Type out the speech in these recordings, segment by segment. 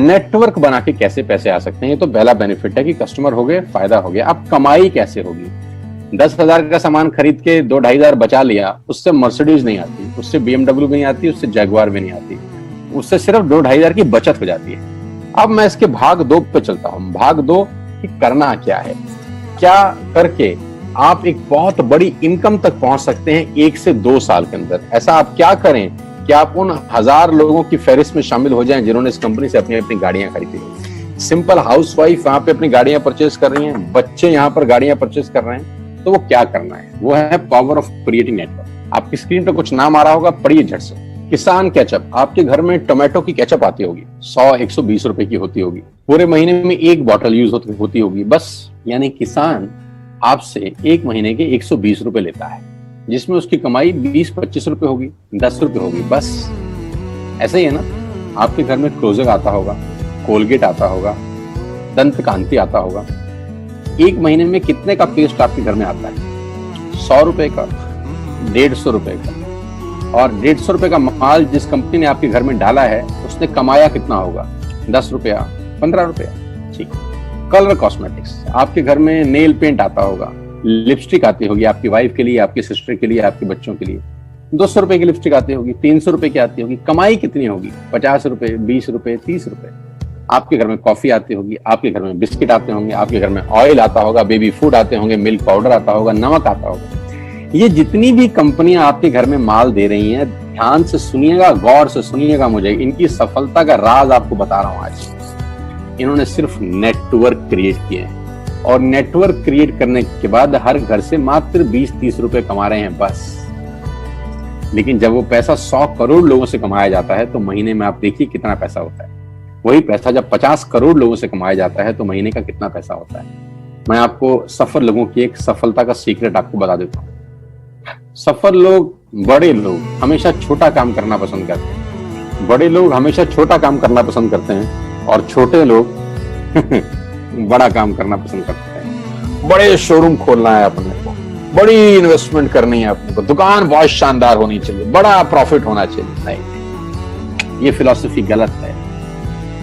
Network बना के कैसे पैसे आ सकते हैं, ये तो पहला बेनिफिट है कि कस्टमर हो गए, फायदा हो गया। अब कमाई कैसे होगी? 10,000 का सामान खरीद के 2-2,500 बचा लिया, उससे मर्सिडीज नहीं आती, उससे BMW भी नहीं आती, उससे जगुआर भी नहीं आती, उससे सिर्फ 2-2,500 की बचत हो जाती है। अब मैं इसके भाग 2 पे चलता हूं। भाग 2 कि करना क्या है, क्या करके आप एक बहुत बड़ी इनकम तक पहुंच सकते हैं 1 से 2 साल के अंदर। ऐसा आप क्या करें कि आप उन 1000 लोगों की फहरिस्त में शामिल हो जाएं जिन्होंने इस कंपनी से अपनी अपनी गाड़ियां खरीदी। सिंपल हाउसवाइफ वहां पे अपनी गाड़ियां परचेज कर रही हैं, बच्चे यहाँ पर गाड़ियां परचेज कर रहे हैं, तो वो क्या करना है? वो है पावर ऑफ क्रिएटिंग नेटवर्क। आपकी स्क्रीन पर कुछ नाम आ रहा होगा, पढ़िए झट से। किसान केचप, आपके घर में टोमेटो की केचप आती होगी, 100-120 रुपए की होती होगी, पूरे महीने में 1 बॉटल यूज होती होगी बस। यानी किसान आपसे 1 महीने के 120 रुपए लेता है, जिसमें उसकी कमाई 20-25 रुपए होगी, 10 रुपए होगी बस। ऐसा ही है ना? आपके घर में क्लोजर आता होगा, कोलगेट आता होगा, दंत कांति आता होगा। 1 महीने में कितने का पेस्ट आपके घर में आता है? 100 रुपए का, 150 रुपए का। और 150 रुपए का माल जिस कंपनी ने आपके घर में डाला है, उसने कमाया कितना होगा? 10 रुपया, 15 रुपया। ठीक। कलर कॉस्मेटिक्स, आपके घर में नेल पेंट आता होगा, लिपस्टिक आती होगी आपकी वाइफ के लिए, आपकी सिस्टर के लिए, आपके बच्चों के लिए। 200 रुपए की लिपस्टिक आती होगी, 300 रुपए की आती होगी। कमाई कितनी होगी? 50 रुपए, 20 रुपए, 30 रुपए। आपके घर में कॉफी आती होगी, आपके घर में बिस्किट आते होंगे, आपके घर में ऑयल आता होगा, बेबी फूड आते होंगे, मिल्क पाउडर आता होगा, नमक आता होगा। ये जितनी भी कंपनियां आपके घर में माल दे रही हैं, ध्यान से सुनिएगा, गौर से सुनिएगा। मुझे इनकी सफलता का राज आपको बता रहा हूं आज। इन्होंने सिर्फ नेटवर्क क्रिएट किए हैं, और नेटवर्क क्रिएट करने के बाद हर घर से मात्र 20-30 रुपए कमा रहे हैं बस। लेकिन जब वो पैसा 100 करोड़ लोगों से कमाया जाता है, तो महीने में आप देखिए कितना पैसा होता है। वही पैसा जब 50 करोड़ लोगों से कमाया जाता है, तो महीने का कितना पैसा होता है। मैं आपको सफल लोगों की एक सफलता का सीक्रेट आपको बता देता हूँ। सफल लोग, बड़े लोग हमेशा छोटा काम करना पसंद करते हैं। बड़े लोग हमेशा छोटा काम करना पसंद करते हैं, और छोटे लोग बड़ा काम करना पसंद करते हैं। बड़े शोरूम खोलना है अपने को, बड़ी इन्वेस्टमेंट करनी है अपने को, दुकान बहुत शानदार होनी चाहिए, बड़ा प्रॉफिट होना चाहिए। नहीं, ये फिलॉसफी गलत है।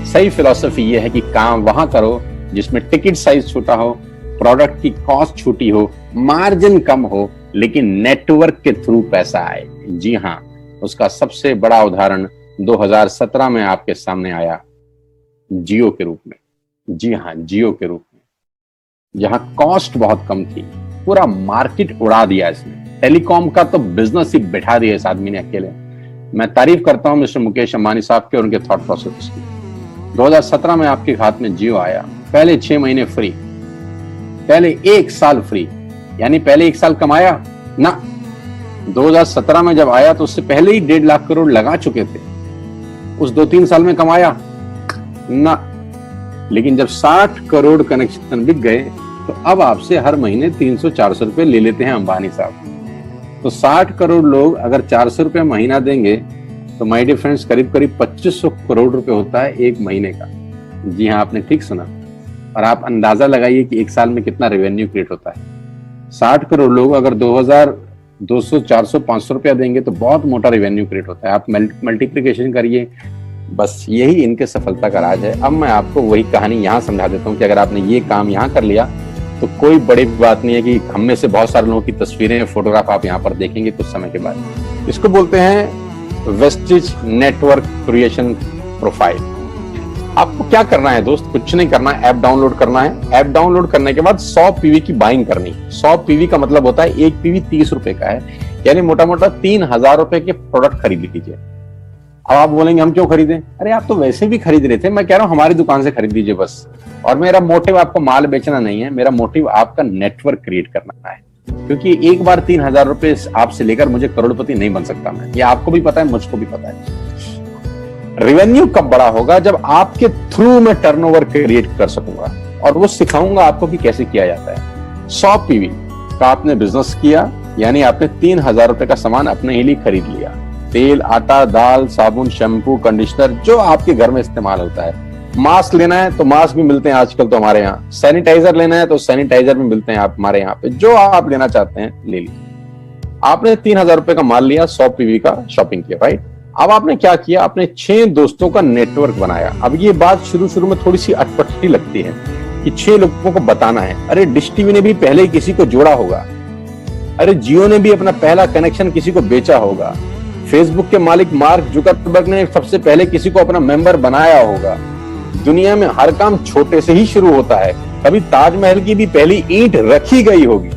सही फिलॉसफी ये है कि काम वहां करो जिसमें टिकट साइज छोटा हो, प्रोडक्ट की कॉस्ट छोटी हो, मार्जिन कम हो, लेकिन नेटवर्क के थ्रू पैसा आए। जी हाँ, उसका सबसे बड़ा उदाहरण 2017 में आपके सामने आया, जियो के रूप में। जी हाँ, जियो के रूप में, जहां कॉस्ट बहुत कम थी, पूरा मार्केट उड़ा दिया इसने। टेलीकॉम का तो बिजनेस ही बैठा दिया इस आदमी ने अकेले। मैं तारीफ करता हूं मिस्टर मुकेश अंबानी साहब के और उनके थॉट प्रोसेस की। 2017 में आपके हाथ में जियो आया, पहले 6 महीने फ्री, पहले 1 साल फ्री। यानी पहले 1 साल कमाया ना। 2017 में जब आया तो उससे पहले ही 1.5 लाख करोड़ लगा चुके थे। उस 2-3 साल में कमाया ना। लेकिन जब 60 करोड़ कनेक्शन बिक गए, तो अब आपसे हर महीने 300-400 रुपए ले लेते हैं अंबानी साहब। तो 60 करोड़ लोग अगर 400 रुपए महीना देंगे, तो माय डियर फ्रेंड्स, करीब करीब 2500 करोड़ रुपए होता है 1 महीने का। जी हाँ, आपने ठीक सुना। और आप अंदाजा लगाइए कि 1 साल में कितना रेवेन्यू क्रिएट होता है। 60 करोड़ लोग अगर 2000, 200, 400, 500 रुपया देंगे, तो बहुत मोटा रेवेन्यू क्रिएट होता है। आप मल्टीप्लिकेशन करिए। बस यही इनके सफलता का राज है। अब मैं आपको वही कहानी यहाँ समझा देता हूँ कि अगर आपने ये काम यहाँ कर लिया, तो कोई बड़ी बात नहीं है कि हम में से बहुत सारे लोगों की तस्वीरें, फोटोग्राफ आप यहाँ पर देखेंगे कुछ समय के बाद। इसको बोलते हैं वेस्टिज नेटवर्क क्रिएशन प्रोफाइल। आपको क्या करना है दोस्त? कुछ नहीं करना है, ऐप डाउनलोड करना है। ऐप डाउनलोड करने के बाद 100 पीवी की बाइंग करनी है। 100 पीवी का मतलब होता है 1 पीवी 30 रुपए का है, यानी मोटा मोटा 3000 रुपए के प्रोडक्ट खरीद लीजिए। अब आप बोलेंगे हम क्यों खरीदें? अरे आप तो वैसे भी खरीद रहे थे, मैं कह रहा हूं हमारी दुकान से खरीद लीजिए बस। और मेरा मोटिव आपको माल बेचना नहीं है, मेरा मोटिव आपका नेटवर्क क्रिएट करना है। क्योंकि एक बार 3000 रुपए आपसे लेकर मुझे करोड़पति नहीं बन सकता मैं, ये आपको भी पता है, मुझको भी पता है। रेवेन्यू कब बड़ा होगा? जब आपके थ्रू मैं टर्नओवर क्रिएट कर सकूंगा, और वो सिखाऊंगा आपको कि कैसे किया जाता है। 100 पीवी का आपने बिजनेस किया, यानी आपने 3000 रुपए का सामान अपने ही लिए खरीद लिया। तेल, आटा, दाल, साबुन, शैम्पू, कंडीशनर, जो आपके घर में इस्तेमाल होता है। मास्क लेना है तो मास्क भी मिलते हैं आजकल तो हमारे यहाँ। सैनिटाइजर लेना है तो सैनिटाइजर भी मिलते हैं आप हमारे यहाँ पे। जो आप लेना चाहते हैं ले लीजिए। आपने 3000 रुपए का माल लिया, 100 पीवी का शॉपिंग किया, राइट? अब आपने क्या किया, आपने 6 दोस्तों का नेटवर्क बनाया। अब ये बात शुरू में थोड़ी सी अटपटी लगती है कि 6 लोगों को बताना है। अरे डिश टीवी ने भी पहले किसी को जोड़ा होगा, अरे जियो ने भी अपना पहला कनेक्शन किसी को बेचा होगा, फेसबुक के मालिक मार्क जुकरबर्ग ने सबसे पहले किसी को अपना मेंबर बनाया होगा। दुनिया में हर काम छोटे से ही शुरू होता है। कभी ताजमहल की भी पहली ईंट रखी गई होगी,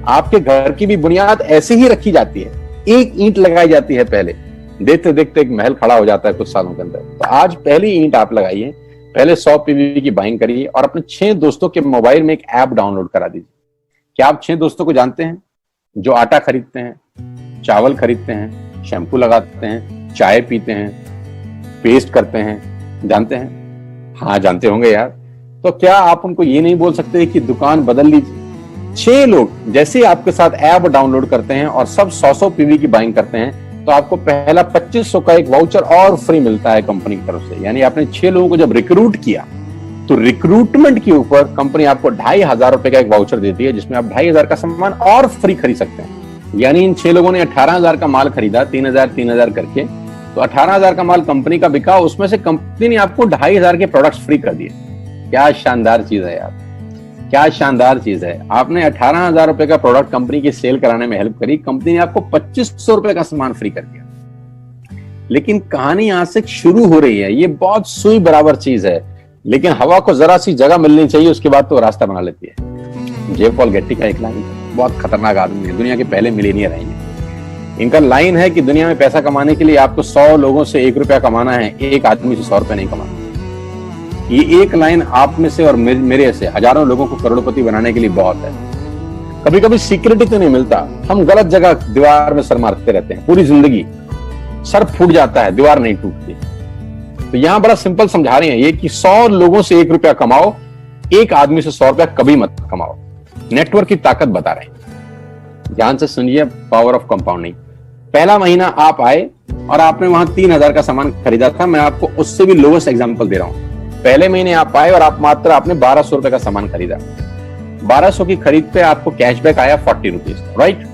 आपके घर की भी बुनियाद ऐसे ही रखी जाती है, एक ईंट लगाई जाती है पहले, देखते देखते एक महल खड़ा हो जाता है कुछ सालों के अंदर। तो आज पहली ईंट आप लगाइए, पहले 100 पीवी की बाइंग करिए और अपने 6 दोस्तों के मोबाइल में एक ऐप डाउनलोड करा दीजिए। क्या आप 6 दोस्तों को जानते हैं जो आटा खरीदते हैं, चावल खरीदते हैं, शैम्पू लगाते हैं, चाय पीते हैं, पेस्ट करते हैं? जानते हैं? हाँ जानते होंगे यार। तो क्या आप उनको ये नहीं बोल सकते कि दुकान बदल लीजिए? 6 लोग जैसे आपके साथ ऐप डाउनलोड करते हैं और सब 100 पीवी की बाइंग करते हैं तो आपको पहला 2500 का एक वाउचर और फ्री मिलता है कंपनी की तरफ से। यानी आपने 6 लोगों को जब रिक्रूट किया तो रिक्रूटमेंट के ऊपर कंपनी आपको 2500 रुपए का एक वाउचर देती है जिसमें आप 2500 का सामान और फ्री खरीद सकते हैं। यानी इन 6 लोगों ने 18,000 का माल खरीदा, 3,000 करके, तो 18,000 का माल कंपनी का बिका, उसमें से कंपनी ने आपको 2500 के प्रोडक्ट्स फ्री कर दिए। क्या शानदार चीज है यार, क्या शानदार चीज है। आपने 18,000 रुपए का प्रोडक्ट कंपनी की सेल कराने में हेल्प करी, कंपनी ने आपको 2500 रुपए का सामान फ्री कर दिया। लेकिन कहानी यहां से शुरू हो रही है। ये बहुत सुई बराबर चीज है, लेकिन हवा को जरा सी जगह मिलनी चाहिए, उसके बाद तो रास्ता बना लेती है। जे पॉल गेट्टी का एक लाइन, बहुत खतरनाक आदमी है, दुनिया के पहले मिलियनियर हैं। इनका लाइन है कि दुनिया में पैसा कमाने के लिए आपको 100 लोगों से 1 रुपया कमाना है, एक आदमी से 100 रुपया नहीं कमाना। ये एक लाइन आप में से और मेरे से हजारों लोगों को करोड़पति बनाने के लिए बहुत है। कभी कभी सिक्योरिटी तो नहीं मिलता, हम गलत जगह दीवार में सर मारते रहते हैं, पूरी जिंदगी सर फूट जाता है, दीवार नहीं टूटती। तो यहां बड़ा सिंपल समझा रहे हैं ये कि 100 लोगों से 1 रुपया कमाओ, एक आदमी से 100 रुपया कभी मत कमाओ। नेटवर्क की ताकत बता रहे हैं, ध्यान से सुनिए, पावर ऑफ कंपाउंडिंग। पहला महीना आप आए और आपने वहां 3,000 का सामान खरीदा था, मैं आपको उससे भी लोएस्ट एग्जांपल दे रहा हूं। पहले महीने आप आए और आप मात्र आपने 1200 रुपए का सामान खरीदा, 1200 की खरीद पे आपको कैशबैक आया 40 रुपीज, राइट?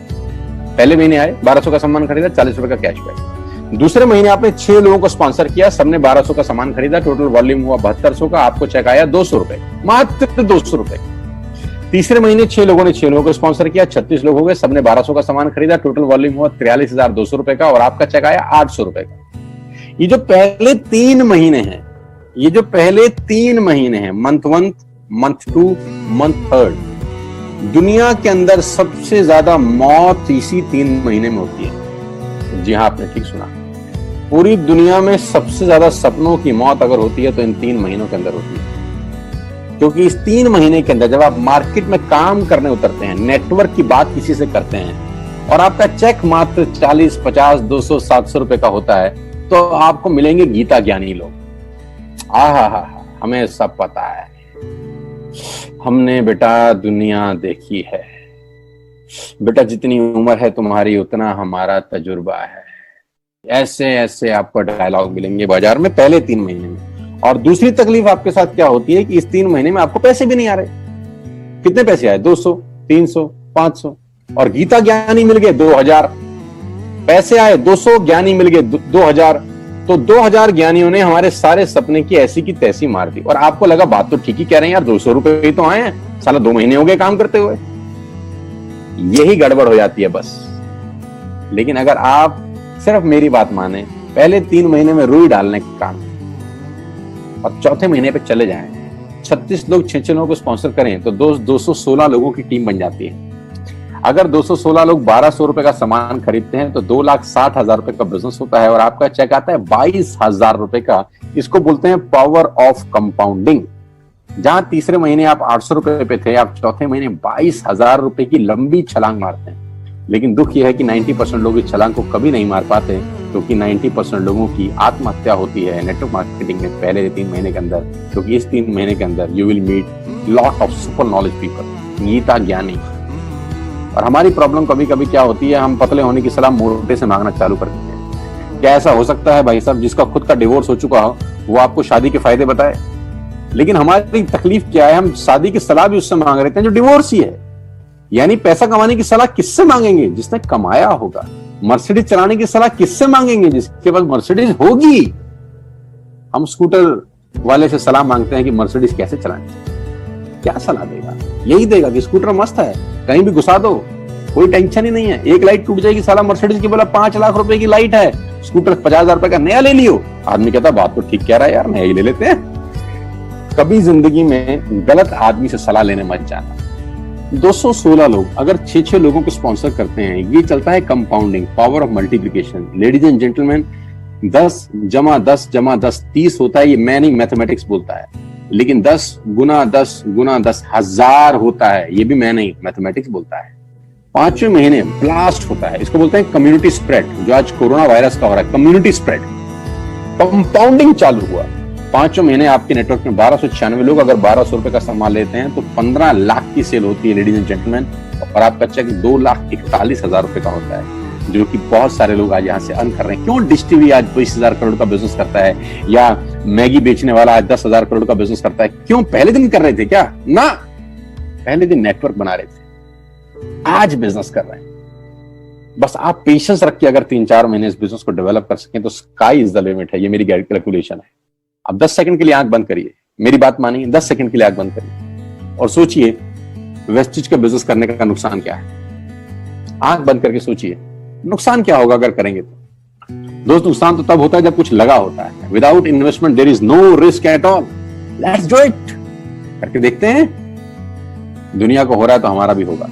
पहले महीने आए, 1200 का सामान खरीदा, 40 रुपए का कैशबैक। दूसरे महीने आपने 6 लोगों को स्पॉन्सर किया, सबने 1200 का सामान खरीदा, टोटल वॉल्यूम हुआ 7200 का, आपको चेक आया 200 रुपए, मात्र 200 रुपए। तीसरे महीने 6 लोगों ने 6 लोगों को स्पॉन्सर किया, 36 लोग हो गए, सबने 1200 का सामान खरीदा, टोटल वॉल्यूम हुआ 43,200 रुपए का और आपका चेक आया 800 रुपए का। ये जो पहले 3 महीने हैं, ये जो पहले 3 महीने हैं, मंथ 1, मंथ 2, मंथ 3, दुनिया के अंदर सबसे ज्यादा मौत इसी 3 महीने में होती है। जी हाँ, आपने ठीक सुना, पूरी दुनिया में सबसे ज्यादा सपनों की मौत अगर होती है तो इन 3 महीनों के अंदर होती है। क्योंकि इस 3 महीने के अंदर जब आप मार्केट में काम करने उतरते हैं, नेटवर्क की बात किसी से करते हैं और आपका चेक मात्र 40, 50, 200, 700 रुपए का होता है, तो आपको मिलेंगे गीता ज्ञानी लोग। आहा, हमें सब पता है, हमने बेटा दुनिया देखी है, बेटा जितनी उम्र है तुम्हारी उतना हमारा तजुर्बा है। ऐसे ऐसे आपको डायलॉग मिलेंगे बाजार में पहले 3 महीने में। और दूसरी तकलीफ आपके साथ क्या होती है कि इस 3 महीने में आपको पैसे भी नहीं आ रहे। कितने पैसे आए? 200, 300, 500, और गीता ज्ञानी मिल गए 2000। पैसे आए 200, ज्ञानी मिल गए 2000, तो 2000 ज्ञानियों ने हमारे सारे सपने की ऐसी की तैसी मार दी। और आपको लगा बात तो ठीक ही कह रहे हैं यार, 200 रुपए ही तो आए हैं, साला 2 महीने हो गए काम करते हुए। यही गड़बड़ हो जाती है बस। लेकिन अगर आप सिर्फ मेरी बात माने, पहले 3 महीने में रुई डालने का काम और चौथे महीने पे चले जाएं, 36 लोग 6 लोगों को स्पॉन्सर करें तो 216 लोगों की टीम बन जाती है। अगर 216 लोग 1200 रुपए का सामान खरीदते हैं तो 2,60,000 रुपए का बिजनेस होता है और आपका चेक आता है 22,000 रुपए का। इसको बोलते हैं पावर ऑफ कंपाउंडिंग। जहां तीसरे महीने आप 800 रुपए पे थे, आप चौथे महीने 22,000 रुपए की लंबी छलांग मारते हैं। लेकिन दुख यह है कि 90% लोग इस छलांग को कभी नहीं मार पाते, क्योंकि 90% लोगों की आत्महत्या होती है नेटवर्क मार्केटिंग में पहले 3 महीने के अंदर। क्योंकि इस 3 महीने के अंदर you will meet lot of super knowledge people, Gita ज्ञानी। और हमारी प्रॉब्लम कभी कभी क्या होती है, हम पतले होने की सलाह मोटे से मांगना चालू कर देते हैं। क्या ऐसा हो सकता है भाई साहब, जिसका खुद का डिवोर्स हो चुका हो वो आपको शादी के फायदे बताए? लेकिन हमारी तकलीफ क्या है, हम शादी की सलाह भी उससे मांग रहे थे जो डिवोर्स ही है। यानी पैसा कमाने की सलाह किससे मांगेंगे? जिसने कमाया होगा। मर्सिडीज चलाने की सलाह किससे मांगेंगे? जिसके पास मर्सिडीज होगी। हम स्कूटर वाले से सलाह मांगते हैं कि मर्सिडीज कैसे चलाएं। क्या सलाह देगा? यही देगा कि स्कूटर मस्त है, कहीं भी घुसा दो, कोई टेंशन ही नहीं है। एक लाइट टूट जाएगी, साला मर्सिडीज की बोला 5 लाख रुपए की लाइट है, स्कूटर 50,000 रुपए का नया ले लियो। आदमी कहता बात तो ठीक कह रहा है यार, नया ही ले लेते हैं। कभी जिंदगी में गलत आदमी से सलाह लेने मत जाना। 216 लोग अगर 6-6 लोगों को स्पॉन्सर करते हैं, ये चलता है compounding, power of multiplication. Ladies and gentleman, 10 × 10 × 10 30 होता है। ये मैं नहीं, मैथमेटिक्स बोलता है। लेकिन 10 × 10 × 10 1000 होता है। ये भी मैं नहीं, मैथमेटिक्स बोलता है। 5वें महीने ब्लास्ट होता है, इसको बोलते हैं कम्युनिटी स्प्रेड, जो आज कोरोना वायरस का हो रहा है। कम्युनिटी स्प्रेड, कंपाउंडिंग चालू हुआ। 5वें महीने आपके नेटवर्क में 1296 लोग अगर 1200 रुपए का सामान लेते हैं तो 15 लाख की सेल होती है लेडीज एंड जेंटलमैन। और आपका चेक 2,41,000 रुपए का होता है, जो कि बहुत सारे लोग आज यहाँ से अर्न कर रहे हैं। क्यों डिश टीवी आज 20,000 करोड़ का बिजनेस करता है, या मैगी बेचने वाला आज 10,000 करोड़ का बिजनेस करता है? क्यों? पहले दिन कर रहे थे क्या? ना, पहले दिन नेटवर्क बना रहे थे, आज बिजनेस कर रहे हैं। बस आप पेशेंस रख के अगर 3-4 महीने इस बिजनेस को डेवलप कर सकें तो स्काई इज द लिमिट है। ये मेरी कैलकुलेशन है। अब 10 सेकंड के लिए आंख बंद करिए, मेरी बात मानिए, 10 सेकंड के लिए आंख बंद करिए और सोचिए वेस्टेज का बिजनेस करने का नुकसान क्या है। आंख बंद करके सोचिए नुकसान क्या होगा अगर करेंगे तो। दोस्त, नुकसान तो तब होता है जब कुछ लगा होता है। Without investment there is no risk at all. Let's do it. करके देखते हैं, दुनिया को हो रहा है तो हमारा भी होगा।